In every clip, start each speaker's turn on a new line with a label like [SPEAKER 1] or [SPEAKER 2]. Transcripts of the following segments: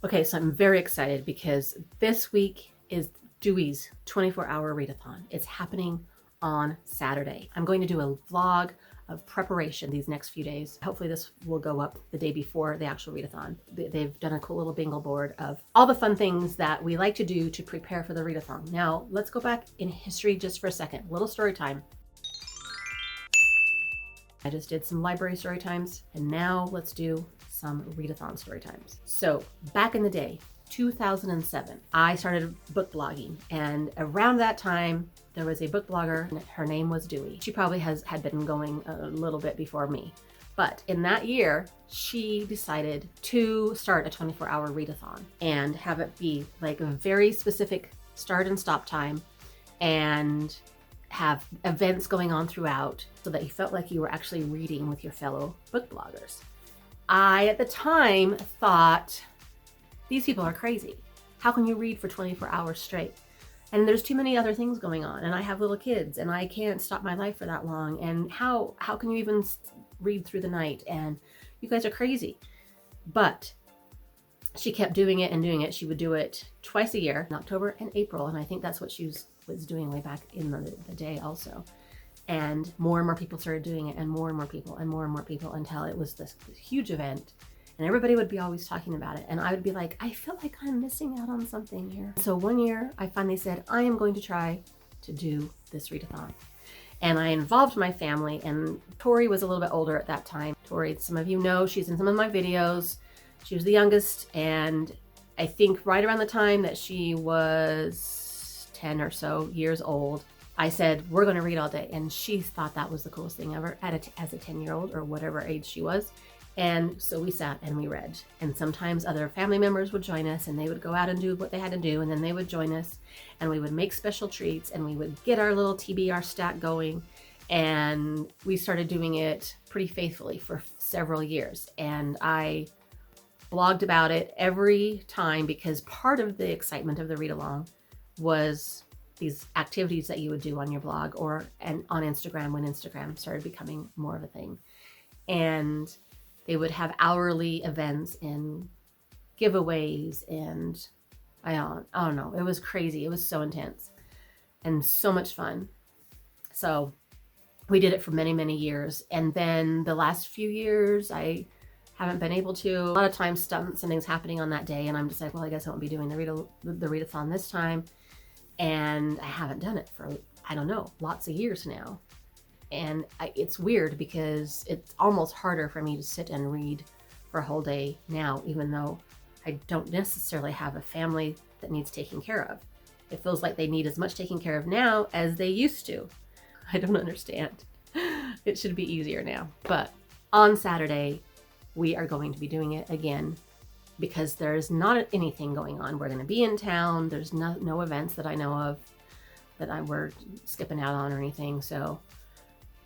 [SPEAKER 1] Okay, so I'm very excited because this week is Dewey's 24-hour readathon. It's happening on Saturday. I'm going to do a vlog of preparation these next few days. Hopefully this will go up the day before the actual readathon. They've done a cool little bingo board of all the fun things that we like to do to prepare for the readathon. Now, let's go back in history just for a second. Little story time. I just did some library story times, and now let's do some readathon story times. So back in the day, 2007, I started book blogging, and around that time there was a book blogger, and her name was Dewey. She probably had been going a little bit before me, but in that year she decided to start a 24-hour readathon and have it be like a very specific start and stop time, and have events going on throughout so that you felt like you were actually reading with your fellow book bloggers. I, at the time, thought, these people are crazy. How can you read for 24 hours straight? And there's too many other things going on, and I have little kids, and I can't stop my life for that long, and how can you even read through the night? And you guys are crazy. But she kept doing it and doing it. She would do it twice a year, in October and April, and I think that's what she was doing way back in the day also. And more people started doing it, and more people and more people, until it was this huge event, and everybody would be always talking about it, and I would be like, I feel like I'm missing out on something here. So one year I finally said, I am going to try to do this readathon. And I involved my family, and Tori was a little bit older at that time. Tori, some of you know, she's in some of my videos. She was the youngest, and I think right around the time that she was 10 or so years old, I said, we're going to read all day. And she thought that was the coolest thing ever as a 10-year-old or whatever age she was. And so we sat and we read. And sometimes other family members would join us, and they would go out and do what they had to do. And then they would join us, and we would make special treats, and we would get our little TBR stack going. And we started doing it pretty faithfully for several years. And I blogged about it every time, because part of the excitement of the read along was these activities that you would do on your blog and on Instagram, when Instagram started becoming more of a thing. And they would have hourly events and giveaways, and I don't know, it was crazy. It was so intense and so much fun. So we did it for many years, and then the last few years I haven't been able to. A lot of times something's happening on that day, and I'm just like, well, I guess I won't be doing the readathon this time. And I haven't done it for, I don't know, lots of years now. And it's weird, because it's almost harder for me to sit and read for a whole day now, even though I don't necessarily have a family that needs taking care of. It feels like they need as much taking care of now as they used to. I don't understand. It should be easier now. But on Saturday, we are going to be doing it again, because there's not anything going on. We're going to be in town. There's no events that I know of that we're skipping out on or anything. So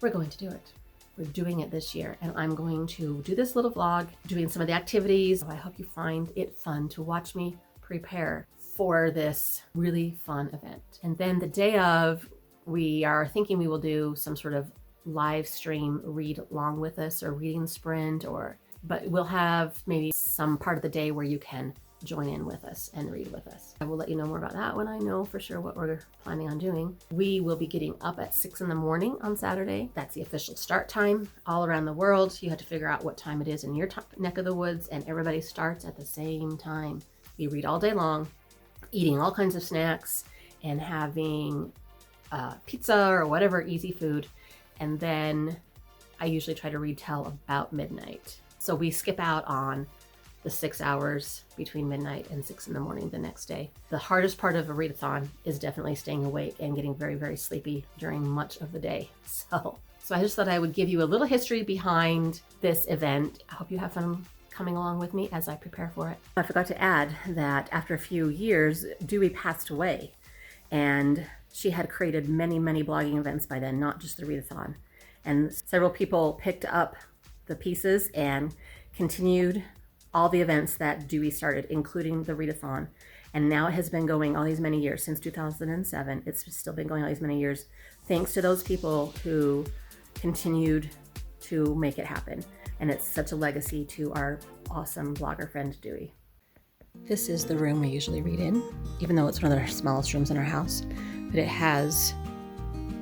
[SPEAKER 1] we're going to do it. We're doing it this year, and I'm going to do this little vlog doing some of the activities. I hope you find it fun to watch me prepare for this really fun event. And then the day of, we are thinking we will do some sort of live stream read along with us, or reading sprint, but we'll have maybe some part of the day where you can join in with us and read with us. I will let you know more about that when I know for sure what we're planning on doing. We will be getting up at 6 in the morning on Saturday. That's the official start time. All around the world, you have to figure out what time it is in your neck of the woods, and everybody starts at the same time. We read all day long, eating all kinds of snacks and having pizza or whatever easy food. And then I usually try to read till about midnight. So we skip out on the 6 hours between midnight and 6 in the morning the next day. The hardest part of a readathon is definitely staying awake and getting very sleepy during much of the day. So I just thought I would give you a little history behind this event. I hope you have fun coming along with me as I prepare for it. I forgot to add that after a few years, Dewey passed away, and she had created many blogging events by then, not just the readathon. And several people picked up the pieces and continued all the events that Dewey started, including the readathon. And now it has been going all these many years, since 2007. It's still been going all these many years, thanks to those people who continued to make it happen. And it's such a legacy to our awesome blogger friend, Dewey. This is the room we usually read in, even though it's one of the smallest rooms in our house, but it has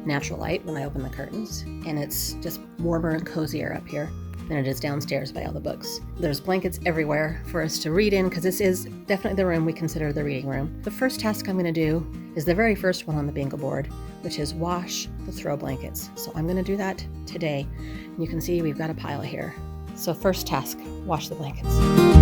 [SPEAKER 1] natural light when I open the curtains, and it's just warmer and cozier up here than it is downstairs by all the books. There's blankets everywhere for us to read in because this is definitely the room we consider the reading room. The first task I'm going to do is the very first one on the bingo board, which is wash the throw blankets. So I'm going to do that today. And you can see we've got a pile here. So first task, wash the blankets.